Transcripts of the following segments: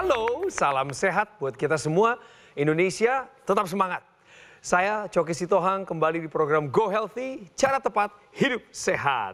Halo, salam sehat buat kita semua. Indonesia tetap semangat. Saya Coki Sitohang kembali di program Go Healthy, cara tepat hidup sehat.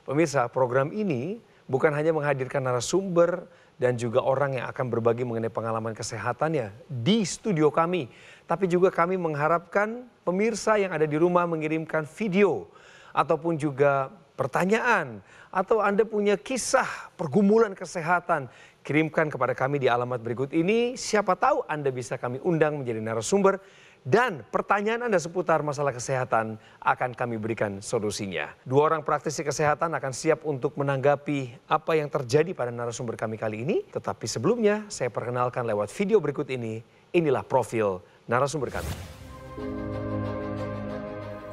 Pemirsa, program ini bukan hanya menghadirkan narasumber dan juga orang yang akan berbagi mengenai pengalaman kesehatannya di studio kami. Tapi juga kami mengharapkan pemirsa yang ada di rumah mengirimkan video ataupun juga pertanyaan atau Anda punya kisah pergumulan kesehatan, kirimkan kepada kami di alamat berikut ini. Siapa tahu Anda bisa kami undang menjadi narasumber dan pertanyaan Anda seputar masalah kesehatan akan kami berikan solusinya. Dua orang praktisi kesehatan akan siap untuk menanggapi apa yang terjadi pada narasumber kami kali ini. Tetapi sebelumnya saya perkenalkan lewat video berikut ini. Inilah profil narasumber kami.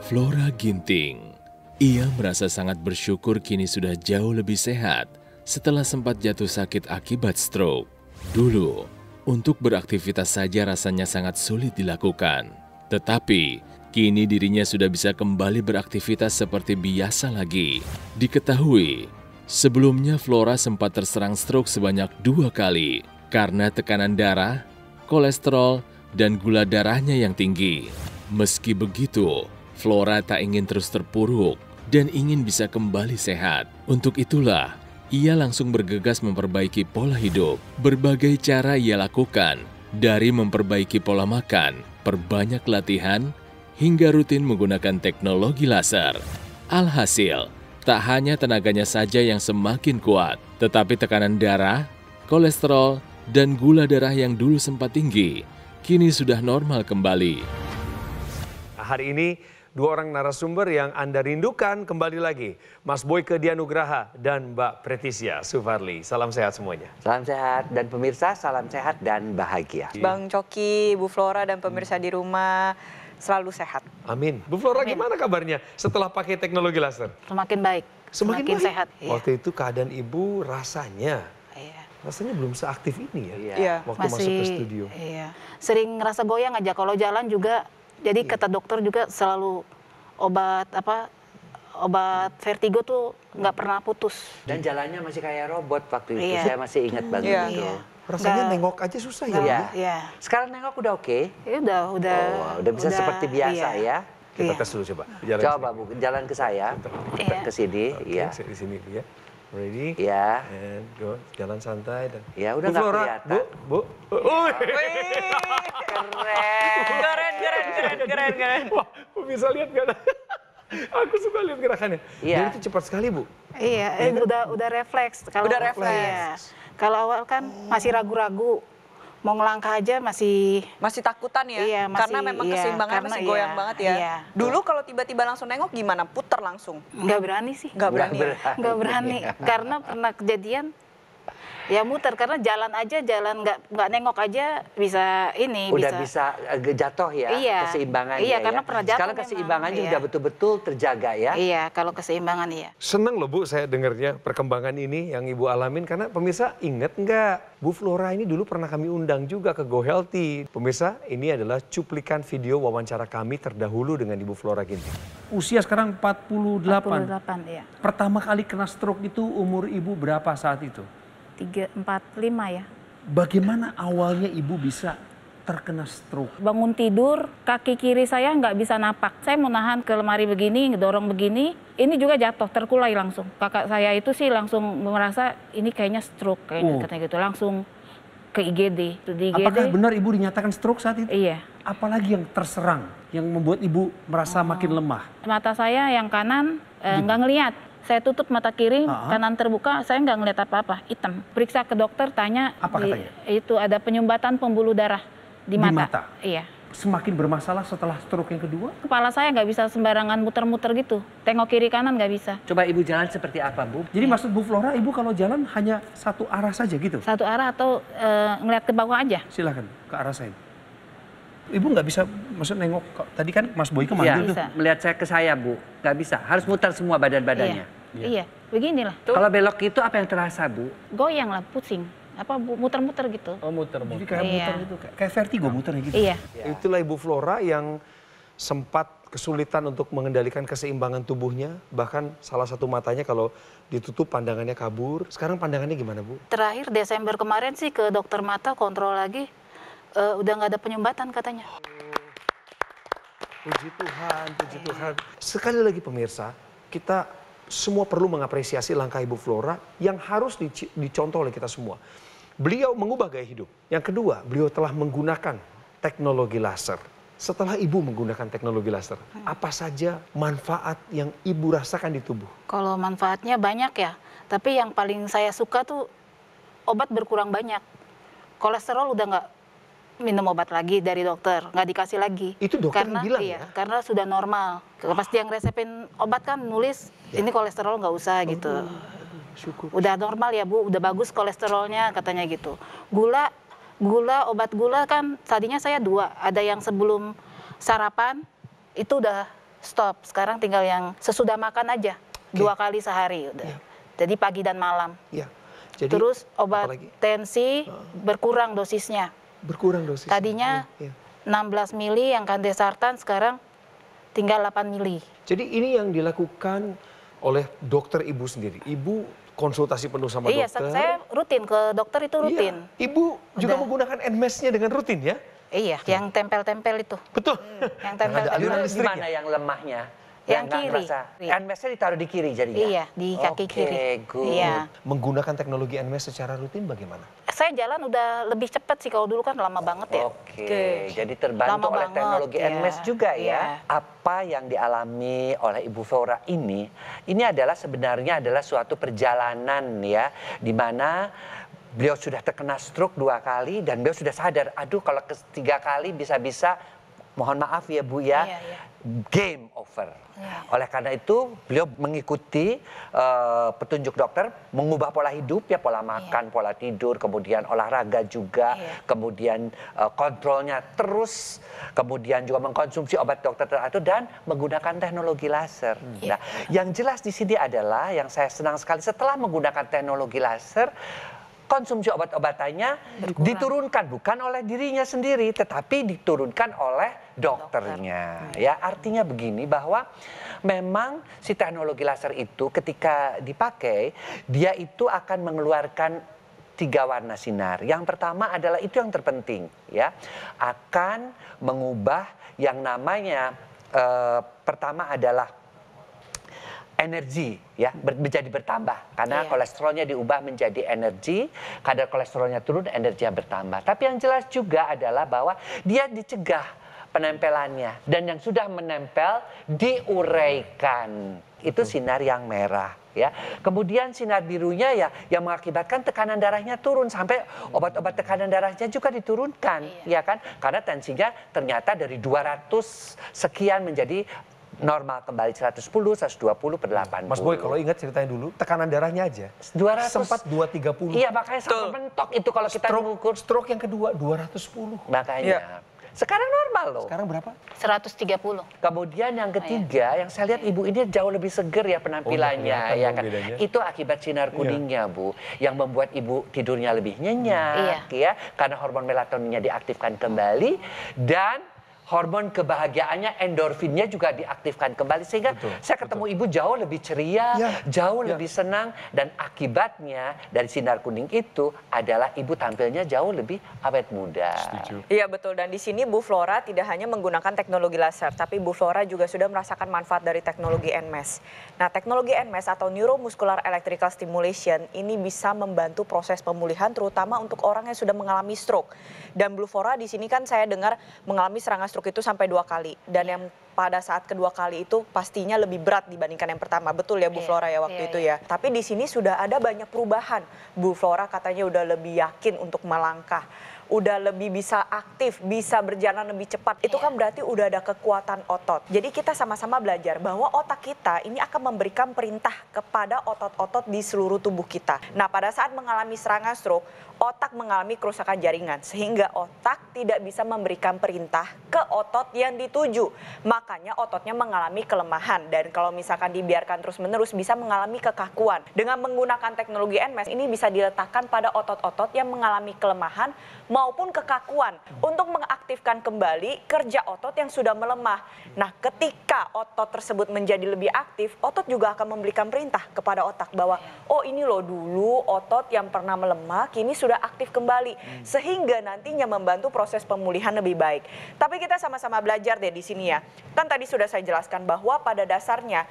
Flora Ginting. Ia merasa sangat bersyukur kini sudah jauh lebih sehat setelah sempat jatuh sakit akibat stroke. Dulu, untuk beraktivitas saja rasanya sangat sulit dilakukan. Tetapi, kini dirinya sudah bisa kembali beraktivitas seperti biasa lagi. Diketahui, sebelumnya Flora sempat terserang stroke sebanyak 2 kali karena tekanan darah, kolesterol, dan gula darahnya yang tinggi. Meski begitu, Flora tak ingin terus terpuruk dan ingin bisa kembali sehat. Untuk itulah, ia langsung bergegas memperbaiki pola hidup. Berbagai cara ia lakukan, dari memperbaiki pola makan, perbanyak latihan, hingga rutin menggunakan teknologi laser. Alhasil, tak hanya tenaganya saja yang semakin kuat, tetapi tekanan darah, kolesterol, dan gula darah yang dulu sempat tinggi, kini sudah normal kembali. Hari ini, dua orang narasumber yang Anda rindukan kembali lagi. Mas Boyke Dianugraha dan Mbak Pretisia Sufarli. Salam sehat semuanya. Salam sehat dan pemirsa, salam sehat dan bahagia. Bang Coki, Bu Flora dan pemirsa di rumah selalu sehat. Amin. Bu Flora, Amin. Gimana kabarnya setelah pakai teknologi laser? Semakin baik, semakin baik? sehat. Waktu itu keadaan Ibu rasanya belum seaktif ini ya? Iya. Waktu masuk ke studio. Iya. Sering ngerasa goyang aja kalau jalan juga. Jadi kata dokter juga selalu obat vertigo tuh nggak pernah putus. Dan jalannya masih kayak robot waktu itu, saya masih ingat banget itu. Rasanya nengok aja susah ya? Iya. Sekarang nengok udah oke? Ya udah bisa seperti biasa ya? Kita tes dulu coba. Coba Bu, jalan ke saya, ke sini. Iya. Di sini ya. Ready? Iya. And go. Jalan santai dan. Ya udah nggak kelihatan. Bu. Keren. Wah, bisa lihat gak? Aku suka lihat gerakannya. Iya. Dan itu cepat sekali, Bu. Iya, udah refleks. Udah refleks. Kalau awal kan masih ragu-ragu. Mau ngelangkah aja masih takutan ya? Iya, karena memang keseimbangannya masih goyang banget ya? Iya. Dulu kalau tiba-tiba langsung nengok gimana? Puter langsung? Nggak berani sih. Nggak berani. Nggak berani. Karena pernah kejadian ya muter, karena jalan nggak nengok aja bisa ini. Udah bisa jatuh ya, keseimbangannya. Iya, karena pernah jatuh. Sekarang keseimbangannya udah betul-betul terjaga ya? Iya, kalau keseimbangan iya. Seneng loh Bu saya dengarnya perkembangan ini yang Ibu alamin. Karena pemirsa ingat nggak? Bu Flora ini dulu pernah kami undang juga ke Go Healthy. Pemirsa, ini adalah cuplikan video wawancara kami terdahulu dengan Ibu Flora Ginting. Usia sekarang 48. 48, iya. Pertama kali kena stroke itu umur Ibu berapa saat itu? 3, 4, 5 ya. Bagaimana awalnya Ibu bisa terkena stroke? Bangun tidur, kaki kiri saya nggak bisa napak. Saya mau nahan ke lemari begini, ngedorong begini. Ini juga jatuh, terkulai langsung. Kakak saya itu sih langsung merasa ini kayaknya stroke, katanya gitu. Langsung ke IGD. Di IGD. Apakah benar Ibu dinyatakan stroke saat itu? Iya. Apalagi yang terserang, yang membuat Ibu merasa makin lemah? Mata saya yang kanan nggak ngelihat. Saya tutup mata kiri, kanan terbuka, saya nggak ngeliat apa-apa, hitam. Periksa ke dokter, tanya, apa katanya? Itu ada penyumbatan pembuluh darah di mata. Iya. Semakin bermasalah setelah stroke yang kedua? Kepala saya nggak bisa sembarangan muter-muter gitu, tengok kiri kanan nggak bisa. Coba Ibu jalan seperti apa Bu? Jadi maksud Bu Flora, Ibu kalau jalan hanya satu arah saja gitu? Satu arah atau ngeliat ke bawah aja? Silakan, ke arah saya. Ibu nggak bisa, maksud nengok, tadi kan Mas Boyke manggil tuh. Melihat saya ke saya Bu, nggak bisa, harus muter semua badannya. Iya, beginilah. Kalau belok itu apa yang terasa Bu? Goyang lah, pusing. Muter-muter gitu. Oh muter-muter. Jadi kayak muter gitu, kayak vertigo muternya gitu? Iya. Itulah Ibu Flora yang sempat kesulitan untuk mengendalikan keseimbangan tubuhnya, bahkan salah satu matanya kalau ditutup pandangannya kabur. Sekarang pandangannya gimana, Bu? Terakhir Desember kemarin sih ke dokter mata kontrol lagi, udah nggak ada penyumbatan katanya. Puji Tuhan, puji Tuhan. Sekali lagi pemirsa, kita semua perlu mengapresiasi langkah Ibu Flora yang harus dicontoh oleh kita semua. Beliau mengubah gaya hidup. Yang kedua, beliau telah menggunakan teknologi laser. Setelah Ibu menggunakan teknologi laser, apa saja manfaat yang Ibu rasakan di tubuh? Kalau manfaatnya banyak ya, tapi yang paling saya suka tuh obat berkurang banyak. Kolesterol udah nggak minum obat lagi dari dokter, nggak dikasih lagi. Itu dokter karena, bilang iya, ya? karena sudah normal. Pas dia ngeresepin obat kan nulis, ini kolesterol nggak usah gitu. Syukur. Udah normal ya Bu, udah bagus kolesterolnya katanya gitu. Obat gula kan tadinya saya 2, ada yang sebelum sarapan itu udah stop. Sekarang tinggal yang sesudah makan aja, 2 kali sehari udah. Jadi pagi dan malam. Ya. Jadi, Terus obat apalagi? tensi berkurang dosisnya. Berkurang dosis. Tadinya 16 mili yang kandesartan, sekarang tinggal 8 mili. Jadi ini yang dilakukan oleh dokter Ibu sendiri. Ibu konsultasi penuh sama Iya, dokter. saya rutin ke dokter itu rutin. Iya. Ibu juga Udah. menggunakan NMES-nya dengan rutin ya? Iya, yang tempel-tempel itu. Betul. Yang Ada tempel-tempel. aliran Di listriknya. mana yang lemahnya? Yang nggak kiri. ngerasa. Iya. NMES-nya ditaruh di kiri jadinya? Iya, di kaki kiri. Oke, good. Iya. Menggunakan teknologi NMES secara rutin bagaimana? Saya jalan udah lebih cepat sih, kalau dulu kan lama banget ya. Oke, jadi terbantu Lama oleh banget, teknologi ya. NMES juga ya. Iya. Apa yang dialami oleh Ibu Flora ini adalah sebenarnya adalah suatu perjalanan ya, di mana beliau sudah terkena stroke 2 kali dan beliau sudah sadar, aduh kalau ketiga kali bisa-bisa, mohon maaf ya Bu ya, Iya, iya. game over. Iya. Oleh karena itu beliau mengikuti petunjuk dokter, mengubah pola hidup ya, pola makan, pola tidur, kemudian olahraga juga, Iya. kemudian kontrolnya terus, kemudian juga mengkonsumsi obat dokter teratur dan menggunakan teknologi laser. Nah, yang jelas di sini adalah yang saya senang sekali setelah menggunakan teknologi laser, konsumsi obat-obatannya diturunkan bukan oleh dirinya sendiri, tetapi diturunkan oleh dokternya. Ya, artinya begini bahwa memang si teknologi laser itu ketika dipakai, dia itu akan mengeluarkan 3 warna sinar. Yang pertama adalah itu yang terpenting, ya, akan mengubah yang namanya pertama adalah energi ya, menjadi bertambah karena kolesterolnya diubah menjadi energi, kadar kolesterolnya turun, energinya bertambah. Tapi yang jelas juga adalah bahwa dia dicegah penempelannya dan yang sudah menempel diuraikan. Itu sinar yang merah ya. Kemudian sinar birunya ya yang mengakibatkan tekanan darahnya turun, sampai obat-obat tekanan darahnya juga diturunkan ya kan, karena tensinya ternyata dari 200 sekian menjadi normal kembali 110, 120 per 80. Mas Boy kalau ingat ceritanya dulu, tekanan darahnya aja 200. sempat 230. Iya, makanya sampai mentok itu kalau kita mengukur. Stroke yang kedua 210. Makanya. Sekarang normal loh. Sekarang berapa? 130. Kemudian yang ketiga, yang saya lihat ibu ini jauh lebih seger ya penampilannya, kelihatan ya dong kan. bedanya. Itu akibat sinar kuningnya Bu, yang membuat ibu tidurnya lebih nyenyak, ya, karena hormon melatoninnya diaktifkan kembali dan hormon kebahagiaannya, endorfinnya juga diaktifkan kembali, sehingga saya ketemu ibu jauh lebih ceria, jauh lebih senang, dan akibatnya dari sinar kuning itu adalah ibu tampilnya jauh lebih awet muda. Iya betul, dan di sini Bu Flora tidak hanya menggunakan teknologi laser, tapi Bu Flora juga sudah merasakan manfaat dari teknologi NMES. Nah, teknologi NMES atau Neuromuscular Electrical Stimulation ini bisa membantu proses pemulihan, terutama untuk orang yang sudah mengalami stroke. Dan Bu Flora di sini kan saya dengar mengalami serangan stroke itu sampai 2 kali, dan yang pada saat kedua kali itu pastinya lebih berat dibandingkan yang pertama. Betul ya Bu Flora ya waktu itu ya. Tapi di sini sudah ada banyak perubahan. Bu Flora katanya udah lebih yakin untuk melangkah, udah lebih bisa aktif, bisa berjalan lebih cepat. Itu kan berarti udah ada kekuatan otot. Jadi kita sama-sama belajar bahwa otak kita ini akan memberikan perintah kepada otot-otot di seluruh tubuh kita. Nah, pada saat mengalami serangan stroke, otak mengalami kerusakan jaringan sehingga otak tidak bisa memberikan perintah ke otot yang dituju. Makanya ototnya mengalami kelemahan, dan kalau misalkan dibiarkan terus-menerus bisa mengalami kekakuan. Dengan menggunakan teknologi NMES ini bisa diletakkan pada otot-otot yang mengalami kelemahan maupun kekakuan untuk mengaktifkan kembali kerja otot yang sudah melemah. Nah, ketika otot tersebut menjadi lebih aktif, otot juga akan memberikan perintah kepada otak bahwa oh ini loh dulu otot yang pernah melemah kini sudah aktif kembali, sehingga nantinya membantu proses pemulihan lebih baik. Tapi kita sama-sama belajar deh di sini ya. Kan tadi sudah saya jelaskan bahwa pada dasarnya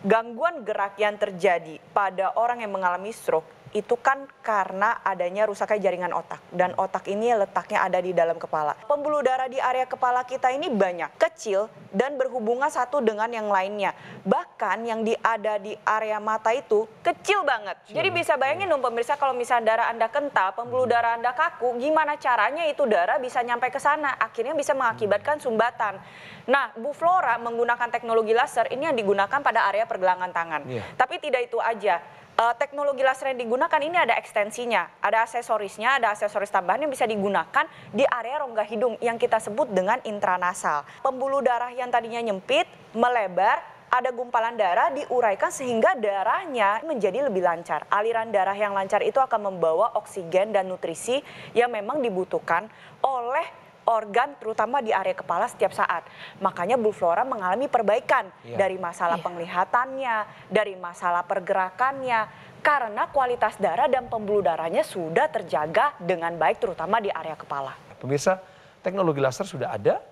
gangguan gerak yang terjadi pada orang yang mengalami stroke itu kan karena adanya rusaknya jaringan otak. Dan otak ini letaknya ada di dalam kepala. Pembuluh darah di area kepala kita ini banyak, kecil, dan berhubungan satu dengan yang lainnya. Bahkan yang ada di area mata itu kecil banget. Jadi bisa bayangin dong pemirsa, kalau misalnya darah Anda kental, pembuluh darah Anda kaku, gimana caranya itu darah bisa nyampe ke sana? Akhirnya bisa mengakibatkan sumbatan. Nah, Bu Flora menggunakan teknologi laser ini yang digunakan pada area pergelangan tangan. Tapi tidak itu aja. Teknologi laser yang digunakan ini ada ekstensinya, ada aksesorisnya, ada aksesoris tambahan yang bisa digunakan di area rongga hidung yang kita sebut dengan intranasal. Pembuluh darah yang tadinya nyempit, melebar, ada gumpalan darah diuraikan sehingga darahnya menjadi lebih lancar. Aliran darah yang lancar itu akan membawa oksigen dan nutrisi yang memang dibutuhkan oleh organ terutama di area kepala setiap saat. Makanya Bu Flora mengalami perbaikan dari masalah penglihatannya, dari masalah pergerakannya, karena kualitas darah dan pembuluh darahnya sudah terjaga dengan baik terutama di area kepala. Pemirsa, teknologi laser sudah ada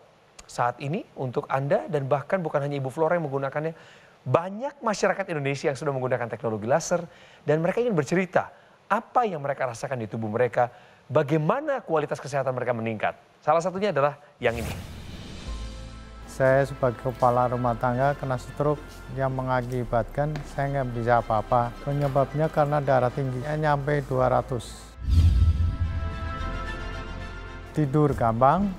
saat ini untuk Anda dan bahkan bukan hanya Ibu Flora yang menggunakannya. Banyak masyarakat Indonesia yang sudah menggunakan teknologi laser dan mereka ingin bercerita apa yang mereka rasakan di tubuh mereka, bagaimana kualitas kesehatan mereka meningkat. Salah satunya adalah yang ini. Saya sebagai kepala rumah tangga kena stroke yang mengakibatkan saya nggak bisa apa-apa. Penyebabnya karena darah tingginya nyampe 200. Tidur gampang,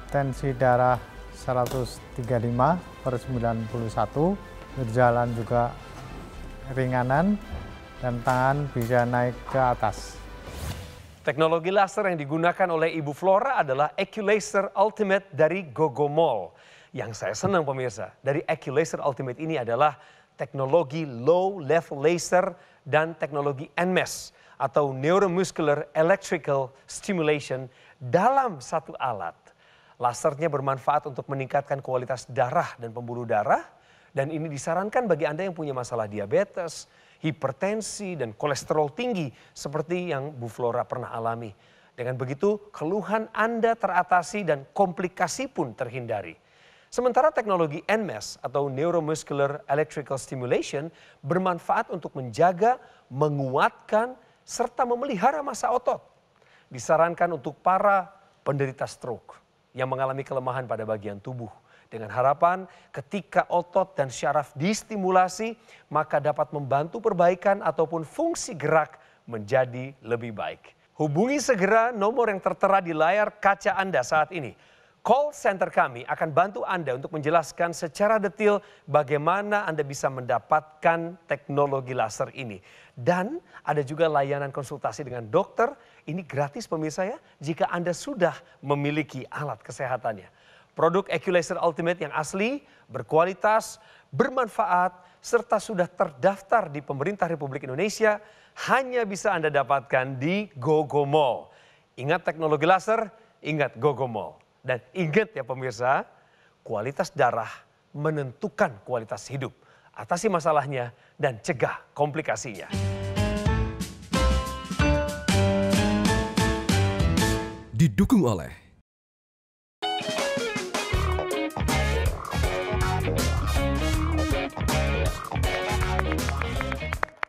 tensi darah 135/91, berjalan juga ringanan, dan tangan bisa naik ke atas. Teknologi laser yang digunakan oleh Ibu Flora adalah Equi-Laser Ultimate dari Gogomol. Yang saya senang pemirsa, dari Equi-Laser Ultimate ini adalah teknologi low level laser dan teknologi NMES atau Neuromuscular Electrical Stimulation dalam satu alat. Lasernya bermanfaat untuk meningkatkan kualitas darah dan pembuluh darah, dan ini disarankan bagi Anda yang punya masalah diabetes, hipertensi, dan kolesterol tinggi seperti yang Bu Flora pernah alami. Dengan begitu, keluhan Anda teratasi dan komplikasi pun terhindari. Sementara teknologi NMES atau Neuromuscular Electrical Stimulation bermanfaat untuk menjaga, menguatkan, serta memelihara massa otot. Disarankan untuk para penderita stroke yang mengalami kelemahan pada bagian tubuh. Dengan harapan ketika otot dan syaraf distimulasi, maka dapat membantu perbaikan ataupun fungsi gerak menjadi lebih baik. Hubungi segera nomor yang tertera di layar kaca Anda saat ini. Call center kami akan bantu Anda untuk menjelaskan secara detail bagaimana Anda bisa mendapatkan teknologi laser ini. Dan ada juga layanan konsultasi dengan dokter, ini gratis pemirsa ya, jika Anda sudah memiliki alat kesehatannya. Produk Equi-Laser Ultimate yang asli, berkualitas, bermanfaat, serta sudah terdaftar di pemerintah Republik Indonesia hanya bisa Anda dapatkan di Gogomol. Ingat teknologi laser, ingat Gogomol. Dan ingat ya pemirsa, kualitas darah menentukan kualitas hidup. Atasi masalahnya dan cegah komplikasinya. Didukung oleh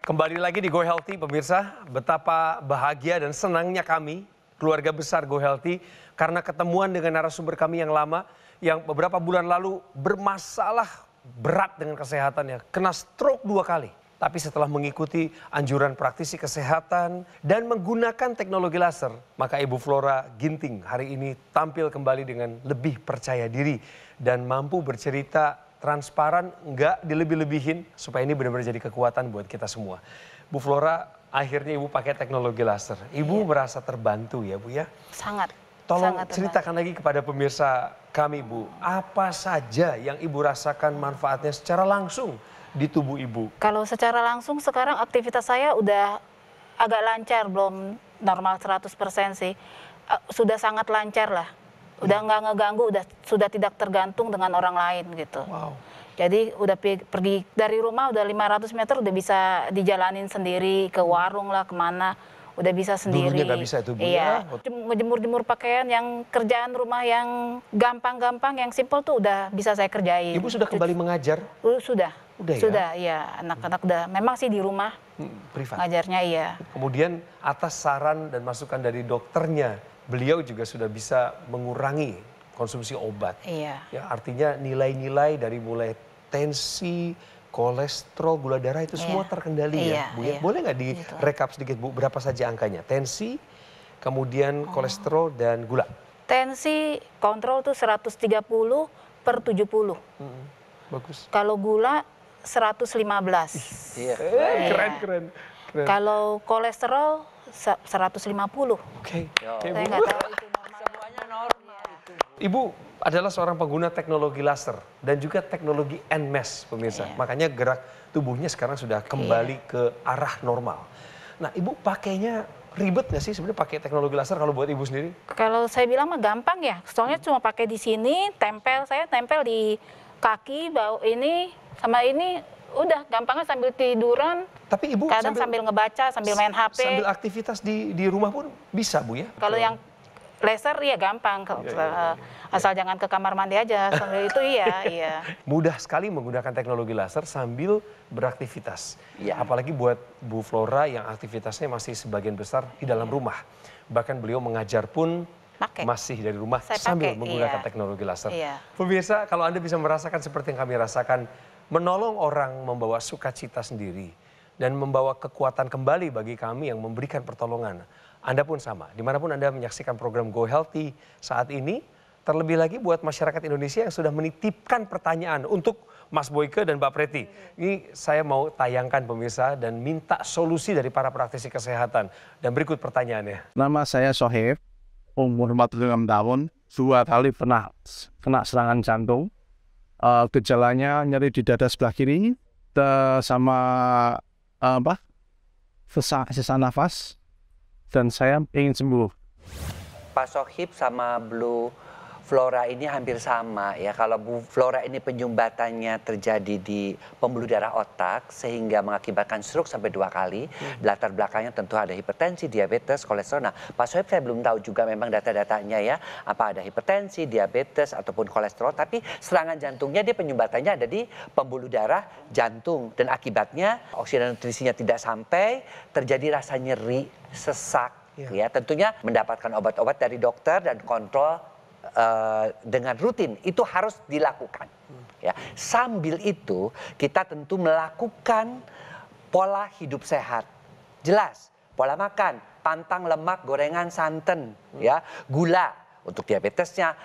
Kembali lagi di Go Healthy pemirsa, betapa bahagia dan senangnya kami, keluarga besar Go Healthy, karena ketemuan dengan narasumber kami yang lama, yang beberapa bulan lalu bermasalah berat dengan kesehatannya, kena stroke 2 kali. Tapi setelah mengikuti anjuran praktisi kesehatan dan menggunakan teknologi laser, maka Ibu Flora Ginting hari ini tampil kembali dengan lebih percaya diri dan mampu bercerita transparan, nggak dilebih-lebihin, supaya ini benar-benar jadi kekuatan buat kita semua. Bu Flora, akhirnya Ibu pakai teknologi laser. Ibu merasa terbantu ya Bu ya? Sangat. Tolong sangat ceritakan lagi kepada pemirsa kami Bu, apa saja yang Ibu rasakan manfaatnya secara langsung di tubuh Ibu? Kalau secara langsung sekarang aktivitas saya udah agak lancar, belum normal 100% sih. Sudah sangat lancar lah. Udah nggak ngeganggu, sudah tidak tergantung dengan orang lain gitu. Wow. Jadi udah pergi dari rumah udah 500 meter udah bisa dijalanin sendiri, ke warung lah, kemana. Udah bisa sendiri. Dulunya nggak bisa itu, Bu, iya. ya? Ngejemur-jemur pakaian, yang kerjaan rumah yang gampang-gampang, yang simple tuh udah bisa saya kerjain. Ibu sudah kembali mengajar? Sudah. Udah ya? Sudah, iya. Anak-anak udah, memang sih di rumah Privat. ngajarnya, iya. Kemudian atas saran dan masukan dari dokternya, beliau juga sudah bisa mengurangi konsumsi obat. Iya. Ya, artinya nilai-nilai dari mulai tensi, kolesterol, gula darah itu semua terkendali ya, Bu ya. Iya. Boleh nggak direkap sedikit, Bu, berapa saja angkanya? Tensi, kemudian kolesterol dan gula. Tensi kontrol tuh 130/70. Bagus. Kalau gula 115. Iya. Keren. Kalau kolesterol 150. Oke. Saya nggak tahu itu normal. Semuanya normal itu. Ibu adalah seorang pengguna teknologi laser dan juga teknologi NMES, pemirsa. Makanya gerak tubuhnya sekarang sudah kembali ke arah normal. Nah, Ibu pakainya ribet nggak sih sebenarnya pakai teknologi laser kalau buat Ibu sendiri? Kalau saya bilang mah gampang ya. Soalnya cuma pakai di sini, saya tempel di kaki, bau ini sama ini, udah gampangnya sambil tiduran. Tapi Ibu kadang sambil ngebaca, sambil main HP. Sambil aktivitas di rumah pun bisa, Bu ya? Kalau yang laser ya gampang, asal jangan ke kamar mandi aja. Itu iya. Mudah sekali menggunakan teknologi laser sambil beraktivitas. Iya. Apalagi buat Bu Flora yang aktivitasnya masih sebagian besar di dalam rumah. Bahkan beliau mengajar pun masih dari rumah sambil menggunakan teknologi laser. Iya. Pemirsa, kalau Anda bisa merasakan seperti yang kami rasakan, menolong orang membawa sukacita sendiri dan membawa kekuatan kembali bagi kami yang memberikan pertolongan. Anda pun sama, dimanapun Anda menyaksikan program Go Healthy saat ini, terlebih lagi buat masyarakat Indonesia yang sudah menitipkan pertanyaan untuk Mas Boyke dan Mbak Preti. Ini saya mau tayangkan pemirsa dan minta solusi dari para praktisi kesehatan. Dan berikut pertanyaannya. Nama saya Sohib, umur 46 tahun, 2 kali pernah kena serangan jantung. Gejalanya nyeri di dada sebelah kiri, sama sesak nafas. Dan saya ingin sembuh. Pak Sohib sama Bu Flora ini hampir sama ya. Kalau Bu Flora ini penyumbatannya terjadi di pembuluh darah otak sehingga mengakibatkan stroke sampai 2 kali. Latar belakangnya tentu ada hipertensi, diabetes, kolesterol. Nah, Pak Sohib saya belum tahu juga memang data-datanya ya. Apa ada hipertensi, diabetes ataupun kolesterol. Tapi serangan jantungnya dia penyumbatannya ada di pembuluh darah jantung. Dan akibatnya oksigen nutrisinya tidak sampai, terjadi rasa nyeri, sesak. Ya, tentunya mendapatkan obat-obat dari dokter dan kontrol dengan rutin itu harus dilakukan. Ya, sambil itu kita tentu melakukan pola hidup sehat. Jelas, pola makan, pantang lemak, gorengan, santan, ya, gula untuk diabetesnya,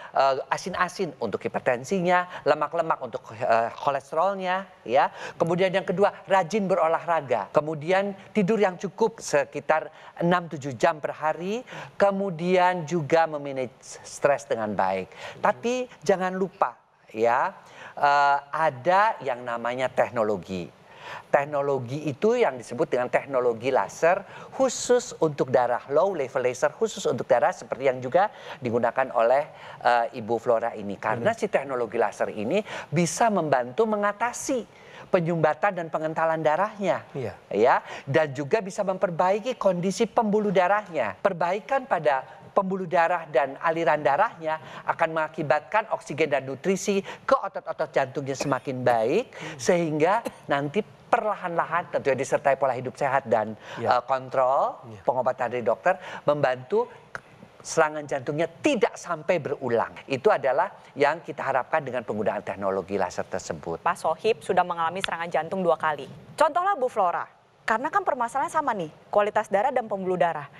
asin-asin untuk hipertensinya, lemak-lemak untuk kolesterolnya, ya. Kemudian yang kedua, rajin berolahraga. Kemudian tidur yang cukup sekitar 6-7 jam per hari. Kemudian juga memanage stres dengan baik. Tapi jangan lupa, ya, ada yang namanya teknologi. Teknologi itu yang disebut dengan teknologi laser khusus untuk darah, low level laser khusus untuk darah seperti yang juga digunakan oleh Ibu Flora ini. Karena si teknologi laser ini bisa membantu mengatasi penyumbatan dan pengentalan darahnya. Ya, dan juga bisa memperbaiki kondisi pembuluh darahnya. Perbaikan pada pembuluh darah dan aliran darahnya akan mengakibatkan oksigen dan nutrisi ke otot-otot jantungnya semakin baik sehingga nanti perlahan-lahan tentunya disertai pola hidup sehat dan kontrol pengobatan dari dokter membantu serangan jantungnya tidak sampai berulang. Itu adalah yang kita harapkan dengan penggunaan teknologi laser tersebut. Pak Sohib sudah mengalami serangan jantung 2 kali. Contohlah Bu Flora, karena kan permasalahannya sama nih, kualitas darah dan pembuluh darah.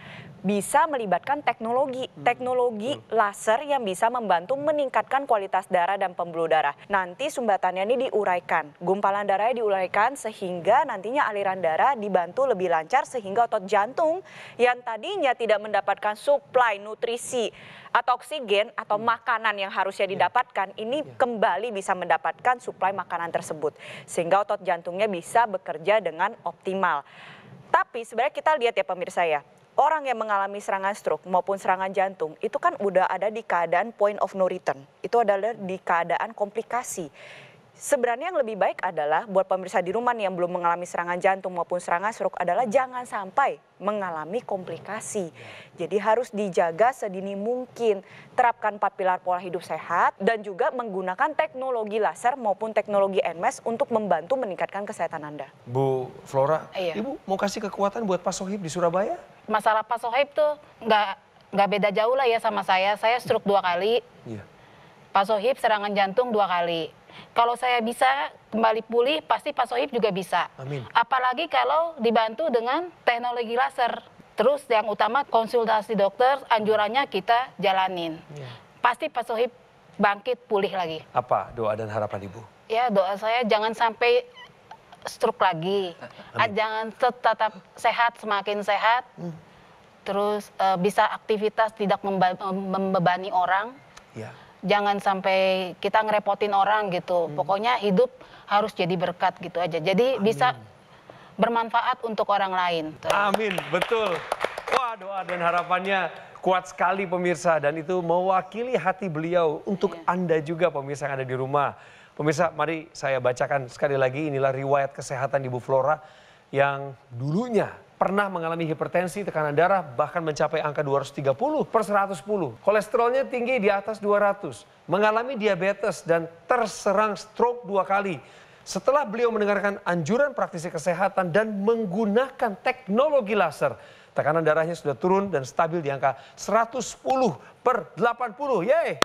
Bisa melibatkan teknologi laser yang bisa membantu meningkatkan kualitas darah dan pembuluh darah. Nanti sumbatannya ini diuraikan, gumpalan darahnya diuraikan sehingga nantinya aliran darah dibantu lebih lancar sehingga otot jantung yang tadinya tidak mendapatkan suplai nutrisi atau oksigen atau makanan yang harusnya didapatkan ini kembali bisa mendapatkan suplai makanan tersebut sehingga otot jantungnya bisa bekerja dengan optimal. Tapi sebenarnya kita lihat ya pemirsa ya, orang yang mengalami serangan stroke maupun serangan jantung itu kan udah ada di keadaan point of no return. Itu adalah di keadaan komplikasi. Sebenarnya yang lebih baik adalah buat pemirsa di rumah nih yang belum mengalami serangan jantung maupun serangan stroke adalah jangan sampai mengalami komplikasi. Jadi harus dijaga sedini mungkin. Terapkan 4 pilar pola hidup sehat dan juga menggunakan teknologi laser maupun teknologi NMES untuk membantu meningkatkan kesehatan Anda. Bu Flora, Iya. Ibu mau kasih kekuatan buat Pak Sohib di Surabaya? Masalah Pak Sohaib tuh nggak beda jauh lah ya sama saya. Saya stroke 2 kali, Iya. Pak Sohib serangan jantung 2 kali. Kalau saya bisa kembali pulih, pasti Pak Sohib juga bisa. Amin. Apalagi kalau dibantu dengan teknologi laser. Terus yang utama konsultasi dokter, anjurannya kita jalanin. Pasti Pak Sohib bangkit pulih lagi. Apa doa dan harapan Ibu? Ya doa saya jangan sampai stroke lagi. Jangan tetap sehat, semakin sehat. Terus bisa aktivitas tidak membebani orang. Ya. Jangan sampai kita ngerepotin orang gitu. Pokoknya hidup harus jadi berkat gitu aja. Jadi bisa bermanfaat untuk orang lain. Amin, betul. Wah, doa dan harapannya kuat sekali pemirsa. Dan itu mewakili hati beliau untuk Anda juga pemirsa yang ada di rumah. Pemirsa, mari saya bacakan sekali lagi. Inilah riwayat kesehatan Ibu Flora yang dulunya pernah mengalami hipertensi, tekanan darah bahkan mencapai angka 230/110. Kolesterolnya tinggi di atas 200, mengalami diabetes dan terserang stroke 2 kali. Setelah beliau mendengarkan anjuran praktisi kesehatan dan menggunakan teknologi laser, tekanan darahnya sudah turun dan stabil di angka 110/80. Yeay!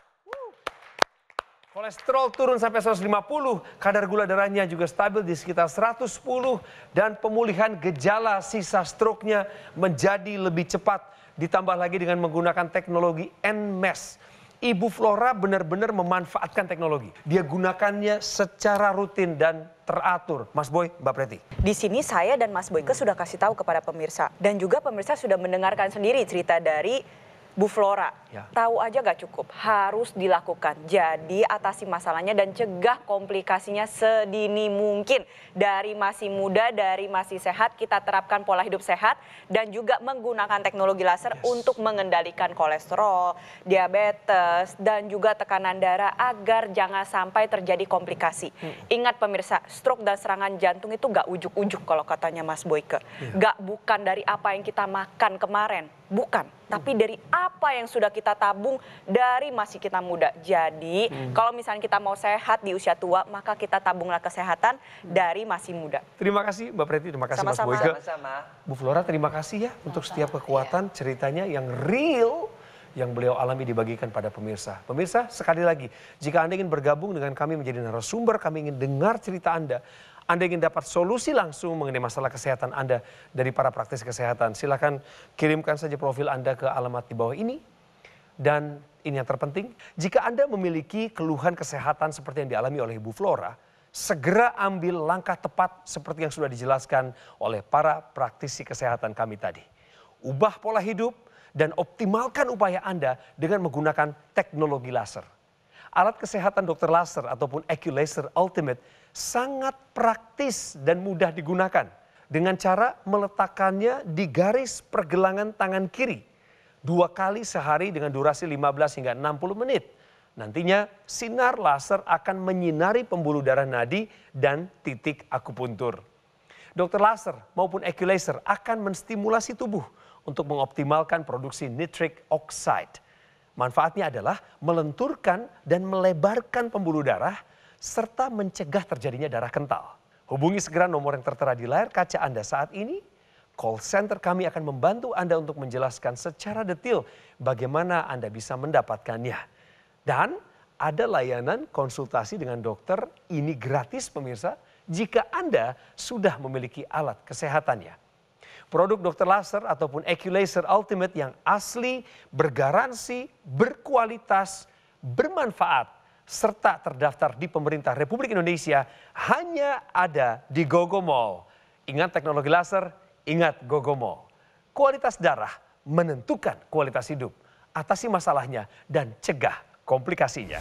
Kolesterol turun sampai 150, kadar gula darahnya juga stabil di sekitar 110 dan pemulihan gejala sisa stroke-nya menjadi lebih cepat. Ditambah lagi dengan menggunakan teknologi NMES. Ibu Flora benar-benar memanfaatkan teknologi. Dia gunakannya secara rutin dan teratur. Mas Boy, Mbak Preti. Di sini saya dan Mas Boyke sudah kasih tahu kepada pemirsa. Dan juga pemirsa sudah mendengarkan sendiri cerita dari Bu Flora. Ya. Tahu aja gak cukup, harus dilakukan. Jadi atasi masalahnya dan cegah komplikasinya sedini mungkin. Dari masih muda, dari masih sehat, kita terapkan pola hidup sehat. Dan juga menggunakan teknologi laser untuk mengendalikan kolesterol, diabetes, dan juga tekanan darah agar jangan sampai terjadi komplikasi. Ingat pemirsa, stroke dan serangan jantung itu gak ujuk-ujuk kalau katanya Mas Boyke. Gak bukan dari apa yang kita makan kemarin, bukan. Tapi dari apa yang sudah kita tabung dari masih kita muda. Jadi kalau misalnya kita mau sehat di usia tua, maka kita tabunglah kesehatan dari masih muda. Terima kasih Mbak Preti, terima kasih Mas Sama-sama. Boyke. Sama-sama. Bu Flora, terima kasih ya untuk setiap kekuatan ceritanya yang real yang beliau alami dibagikan pada pemirsa. Pemirsa, sekali lagi, jika Anda ingin bergabung dengan kami menjadi narasumber, kami ingin dengar cerita Anda ingin dapat solusi langsung mengenai masalah kesehatan Anda dari para praktisi kesehatan, silakan kirimkan saja profil Anda ke alamat di bawah ini. Dan ini yang terpenting, jika Anda memiliki keluhan kesehatan seperti yang dialami oleh Ibu Flora, segera ambil langkah tepat seperti yang sudah dijelaskan oleh para praktisi kesehatan kami tadi. Ubah pola hidup dan optimalkan upaya Anda dengan menggunakan teknologi laser. Alat kesehatan dokter laser ataupun AccuLaser Ultimate sangat praktis dan mudah digunakan dengan cara meletakkannya di garis pergelangan tangan kiri 2 kali sehari dengan durasi 15 hingga 60 menit. Nantinya sinar laser akan menyinari pembuluh darah nadi dan titik akupuntur. Dokter laser maupun AccuLaser akan menstimulasi tubuh untuk mengoptimalkan produksi nitric oxide. Manfaatnya adalah melenturkan dan melebarkan pembuluh darah serta mencegah terjadinya darah kental. Hubungi segera nomor yang tertera di layar kaca Anda saat ini. Call center kami akan membantu Anda untuk menjelaskan secara detail bagaimana Anda bisa mendapatkannya. Dan ada layanan konsultasi dengan dokter, ini gratis pemirsa, jika Anda sudah memiliki alat kesehatannya. Produk dokter laser ataupun AccuLaser Ultimate yang asli, bergaransi, berkualitas, bermanfaat, serta terdaftar di pemerintah Republik Indonesia hanya ada di Gogo Mall. Ingat teknologi laser, ingat Gogo Mall. Kualitas darah menentukan kualitas hidup. Atasi masalahnya dan cegah komplikasinya.